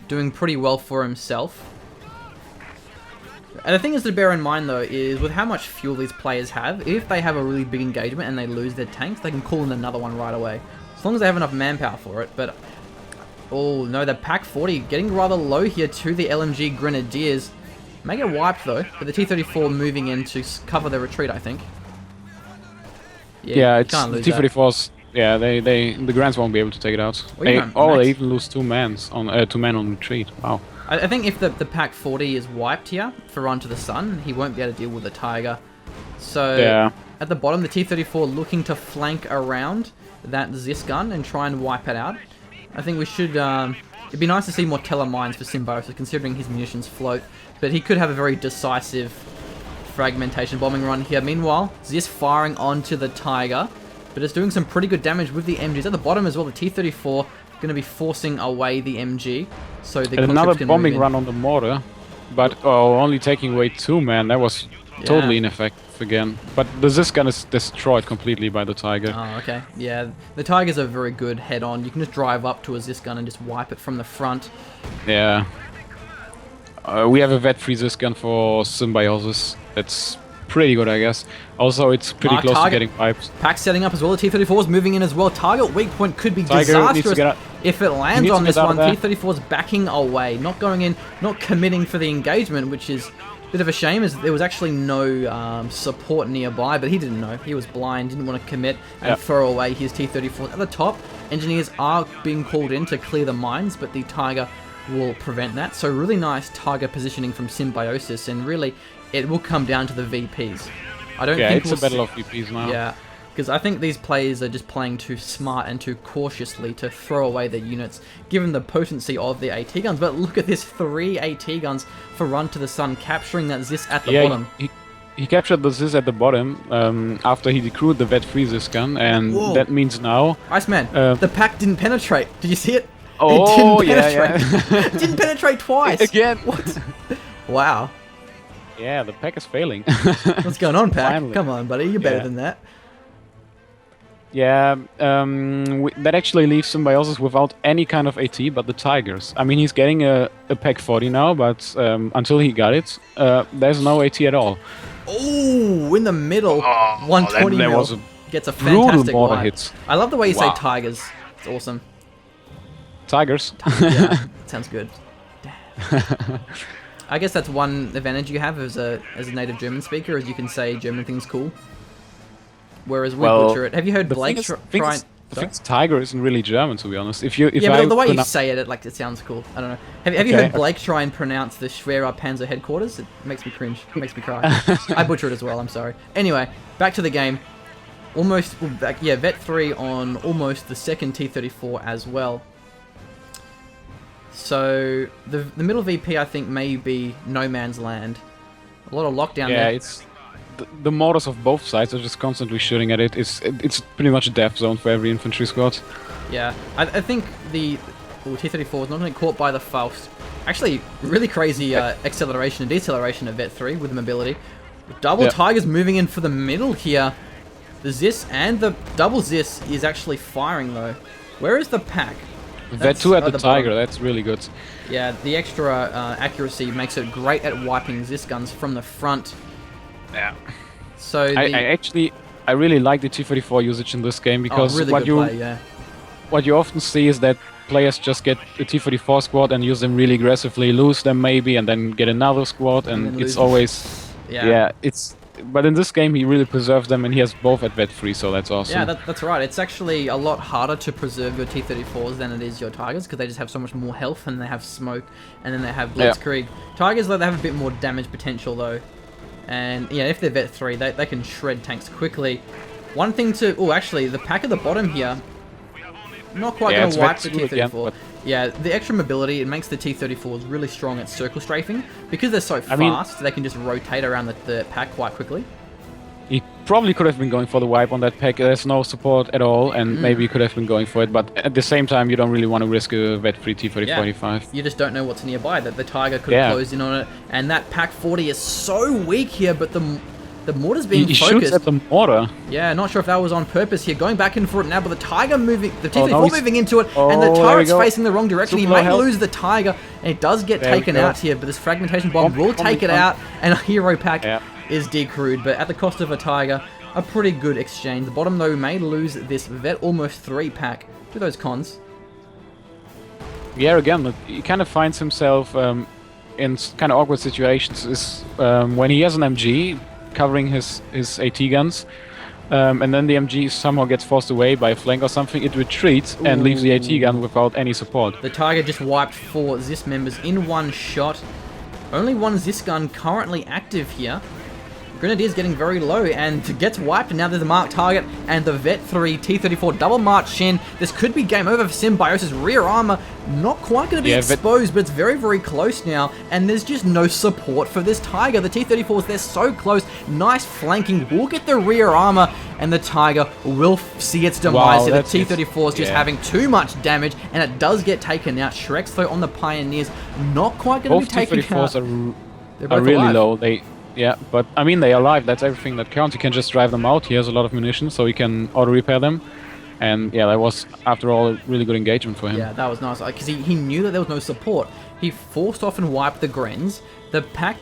doing pretty well for himself. And the thing is to bear in mind though is with how much fuel these players have, if they have a really big engagement and they lose their tanks, they can call in another one right away. As long as they have enough manpower for it. But oh no, the Pack 40 getting rather low here to the LMG Grenadiers. May get wiped though, but the T-34 moving in to cover their retreat, I think. Yeah, it's the T-34s. Yeah, the Grants won't be able to take it out. They even lose two men on retreat. Wow. I think if the Pack 40 is wiped here for RunToTheSun, he won't be able to deal with the Tiger. So at the bottom, the T-34 looking to flank around that Zis gun and try and wipe it out. I think we should. It'd be nice to see more telemines for Symbiosis, considering his munitions float. But he could have a very decisive fragmentation bombing run here. Meanwhile, Zis firing onto the Tiger, but it's doing some pretty good damage with the MGs. At the bottom as well, the T-34 going to be forcing away the MG. So the another bombing run on the mortar, but only taking away 2 men. That was totally ineffective again. But the Zis gun is destroyed completely by the Tiger. Oh, okay. Yeah, the Tigers are very good head-on. You can just drive up to a Zis gun and just wipe it from the front. Yeah. We have a Vet 3 Zis gun for Symbiosis. That's pretty good, I guess. Also, it's pretty close to getting wiped. Pack setting up as well. The T-34 is moving in as well. Target weak point could be disastrous if it lands on this one. T-34 is backing away, not going in, not committing for the engagement, which is a bit of a shame as there was actually no support nearby, but he didn't know. He was blind, didn't want to commit and throw away his T-34. At the top, engineers are being called in to clear the mines, but the Tiger will prevent that. So really nice Tiger positioning from Symbiosis, and really it will come down to the VPs. I don't think it's a battle of VPs now. Yeah, because I think these players are just playing too smart and too cautiously to throw away their units, given the potency of the AT guns. But look at this, 3 AT guns for RunToTheSun, capturing that Zis at the bottom. He captured the Zis at the bottom after he decrewed the Vet 3 Zis gun, and that means now... Iceman, the pack didn't penetrate. Did you see it? Oh, it didn't penetrate. It didn't penetrate twice. Again. What? Wow. Yeah, the pack is failing. What's going on, Pack? Finally. Come on, buddy. You're better than that. Yeah, that actually leaves Symbiosis without any kind of AT but the Tigers. I mean, he's getting a Pack 40 now, but until he got it, there's no AT at all. Oh, in the middle. 120 that was gets a fantastic mortar hit. I love the way you say Tigers. It's awesome. Tigers? Yeah, sounds good. I guess that's one advantage you have as a native German speaker, is you can say German things cool. Whereas we butcher it. Have you heard Blake try? I think Tiger isn't really German, to be honest. But the way you say it, it sounds cool. I don't know. Have you heard Blake try and pronounce the Schwerer Panzer headquarters? It makes me cringe. It makes me cry. I butcher it as well. I'm sorry. Anyway, back to the game. Almost, Vet 3 on almost the second T-34 as well. So the middle VP, I think, may be no man's land. A lot of lockdown there. Yeah, it's the mortars of both sides are just constantly shooting at it. It's pretty much a death zone for every infantry squad. Yeah, I think the T-34 is not going to get caught by the Faust. Actually, really crazy acceleration and deceleration of Vet 3 with the mobility. Double Tigers moving in for the middle here. The Zis and the double Zis is actually firing though. Where is the pack? Vet 2 at the Tiger, that's really good. Yeah, the extra accuracy makes it great at wiping Zis guns from the front. Yeah. So I really like the T-34 usage in this game because what you often see is that players just get the T-34 squad and use them really aggressively, lose them maybe, and then get another squad, and it's always But in this game, he really preserves them, and he has both at Vet 3, so that's awesome. Yeah, that's right. It's actually a lot harder to preserve your T-34s than it is your Tigers, because they just have so much more health, and they have smoke, and then they have Blitzkrieg. Tigers, they have a bit more damage potential, though. And, yeah, if they're Vet 3, they can shred tanks quickly. One thing to... Oh, actually, the pack at the bottom here... not quite Yeah, going it's to wipe Vet the 2 again, T-34. but- Yeah, the extra mobility, it makes the T-34s really strong at circle strafing. Because they're so fast, they can just rotate around the pack quite quickly. He probably could have been going for the wipe on that pack. There's no support at all, and maybe he could have been going for it. But at the same time, you don't really want to risk a vet-free T-35. You just don't know what's nearby. That the Tiger could have closed in on it, and that pack 40 is so weak here. But the mortar's being He focused. shoots at the mortar. Yeah, not sure if that was on purpose here. Going back in for it now, but the Tiger moving, the T-34 moving into it, and the turret's facing the wrong direction. He may lose the Tiger, and it does get taken out here. But this fragmentation bomb will take it out, and a hero pack is decrewed, but at the cost of a Tiger. A pretty good exchange. The bottom, though, may lose this Vet almost 3 pack to those cons. Yeah, again, he kind of finds himself in kind of awkward situations. Is when he has an MG covering his AT guns, and then the MG somehow gets forced away by a flank or something, it retreats and leaves the AT gun without any support. The Tiger just wiped 4 ZIS members in one shot. Only one ZIS gun currently active here. Grenadier's getting very low and gets wiped, and now there's a marked target and the Vet 3 T-34 double march in. This could be game over for Symbiosis. Rear armor not quite going to be exposed, but it's very, very close now, and there's just no support for this Tiger. The T-34s, they're so close. Nice flanking will get the rear armor, and the Tiger will see its demise. The T-34 is just having too much damage, and it does get taken out. Shrek's, though, on the Pioneers, not quite going to be taken out. Both T-34s are really low. Yeah, but I mean, they are alive. That's everything that counts. You can just drive them out. He has a lot of munition, so he can auto-repair them. And yeah, that was, after all, a really good engagement for him. Yeah, that was nice. Because he knew that there was no support. He forced off and wiped the Grens. The pack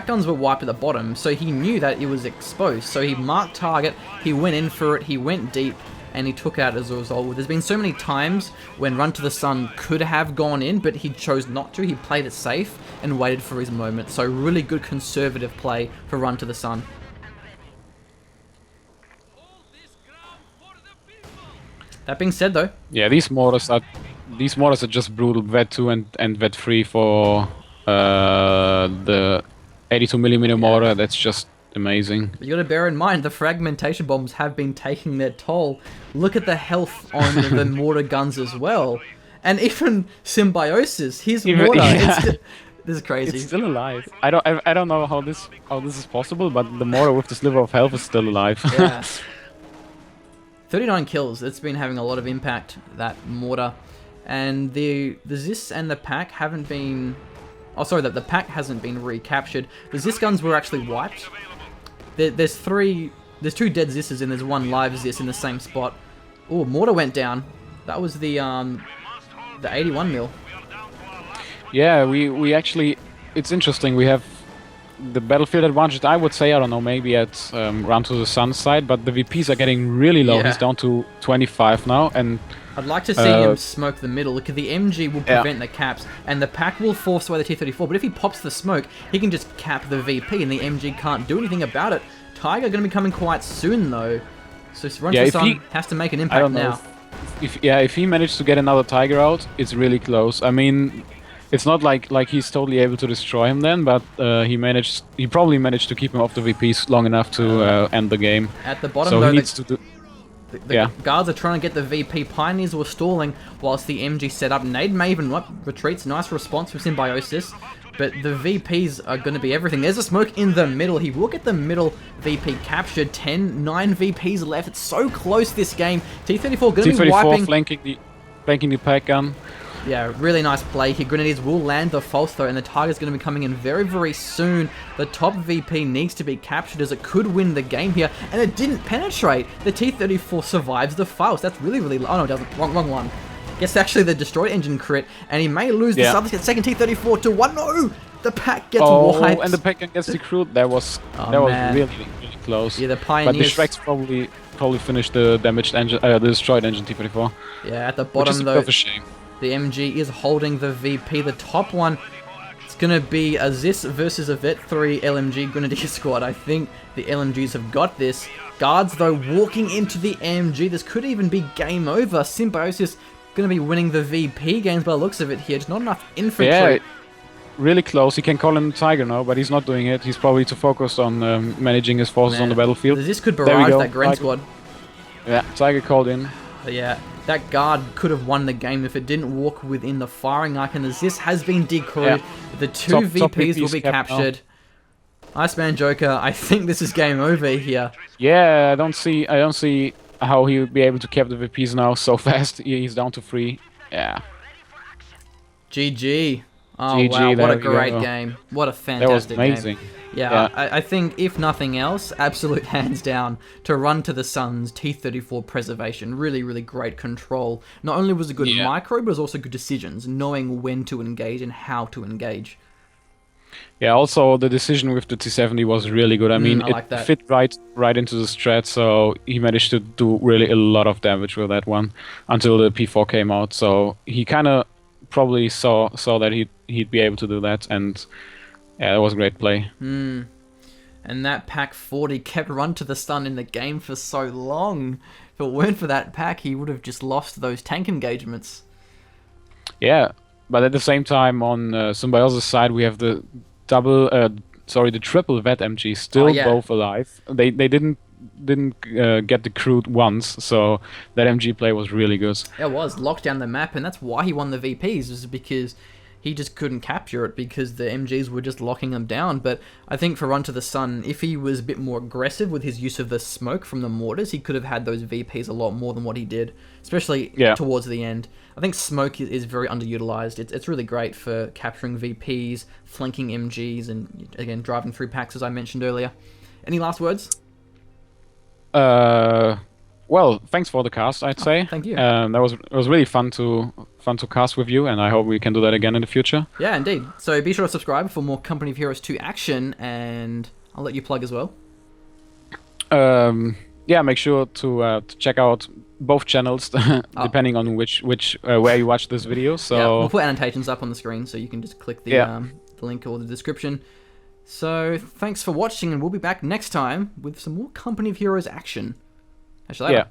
guns were wiped at the bottom, so he knew that it was exposed. So he marked target, he went in for it, he went deep, and he took out as a result. There's been so many times when RunToTheSun could have gone in, but he chose not to. He played it safe and waited for his moment. So really good conservative play for RunToTheSun. That being said, though, yeah, these mortars are just brutal. Vet 2 and Vet 3 for the 82mm mortar. That's just amazing. But you got to bear in mind the fragmentation bombs have been taking their toll. Look at the health on the mortar guns as well, and even Symbiosis, his mortar. This is crazy. It's still alive. I don't know how this is possible, but the mortar with the sliver of health is still alive. Yeah. 39 kills. It's been having a lot of impact, that mortar, and the ZIS and the pack haven't been. Oh, sorry, the pack hasn't been recaptured. The ZIS guns were actually wiped. There's 2 dead ZISs and there's 1 live ZIS in the same spot. Oh, mortar went down. That was the 81 mil. Yeah, we actually, it's interesting. We have the battlefield advantage. I would say, I don't know, maybe at RunToTheSun side, but the VPs are getting really low. He's down to 25 now, and I'd like to see him smoke the middle, because the MG will prevent the caps, and the pack will force away the T-34, but if he pops the smoke, he can just cap the VP, and the MG can't do anything about it. Tiger going to be coming quite soon, though, so RunToTheSun has to make an impact now. If he managed to get another Tiger out, it's really close. I mean, it's not like he's totally able to destroy him then, but he probably managed to keep him off the VPs long enough to end the game. At the bottom, so though, he needs to do. The guards are trying to get the VP. Pioneers were stalling whilst the MG set up. Nade may even retreats. Nice response from Symbiosis. But the VPs are going to be everything. There's a smoke in the middle. He will get the middle VP captured. 9 VPs left. It's so close this game. T-34 going to be wiping. Flanking the pack gun. Yeah, really nice play here. Grenadiers will land the false though, and the Tiger's going to be coming in very, very soon. The top VP needs to be captured as it could win the game here, and it didn't penetrate. The T-34 survives the false. That's really, really... Oh, no, it doesn't. Wrong one. Gets actually the destroyed engine crit, and he may lose the second T-34 to 1. No! The pack gets wiped. And the pack gun gets decrewed. That was really, really close. Yeah, the Pioneers... But the Shreks probably finished the damaged engine, the destroyed engine T-34. Yeah, at the bottom, which is though... a bit of a shame. The MG is holding the VP. The top one, it's going to be a ZIS versus a Vet 3 LMG Grenadier squad. I think the LMGs have got this. Guards, though, walking into the MG. This could even be game over. Symbiosis going to be winning the VP games by the looks of it here. Just not enough infantry. Yeah, really close. He can call him Tiger now, but he's not doing it. He's probably too focused on managing his forces on the battlefield. The ZIS could barrage that Gren squad. Yeah, Tiger called in. But yeah. That guard could have won the game if it didn't walk within the firing arc, and as this has been decrewed, the two VPs will be captured. IceManJoker, I think this is game over here. Yeah, I don't see how he would be able to cap the VPs now so fast. He's down to 3. Yeah. GG. Oh, GG, wow, what a there we great go. game. What a fantastic That was amazing. game. Yeah, I think, if nothing else, absolute hands down to RunToTheSun's T-34 preservation. Really, really great control. Not only was it good micro, but it was also good decisions, knowing when to engage and how to engage. Yeah, also the decision with the T-70 was really good. I mean, like it that. fit right into the strat, so he managed to do really a lot of damage with that one until the P4 came out. So he kind of probably saw that he'd be able to do that, and yeah, that was a great play. And that pack 40 kept RunToTheSun in the game for so long. If it weren't for that pack, he would have just lost those tank engagements. Yeah, but at the same time, on Symbiosis' side, we have the triple vet MG still both alive. They didn't get the crude once, so that MG play was really good. It was locked down the map, and that's why he won the VPs, is because he just couldn't capture it because the MGs were just locking him down. But I think for RunToTheSun, if he was a bit more aggressive with his use of the smoke from the mortars, he could have had those VPs a lot more than what he did, especially towards the end. I think smoke is very underutilized. It's really great for capturing VPs, flanking MGs, and again, driving through packs, as I mentioned earlier. Any last words? Well, thanks for the cast, I'd say. Thank you. It was really fun to cast with you, and I hope we can do that again in the future. Yeah, indeed. So be sure to subscribe for more Company of Heroes 2 action, and I'll let you plug as well. Yeah, make sure to check out both channels, depending on which where you watch this video. So yeah, we'll put annotations up on the screen, so you can just click the link or the description. So thanks for watching, and we'll be back next time with some more Company of Heroes action. Catch you later. Yeah.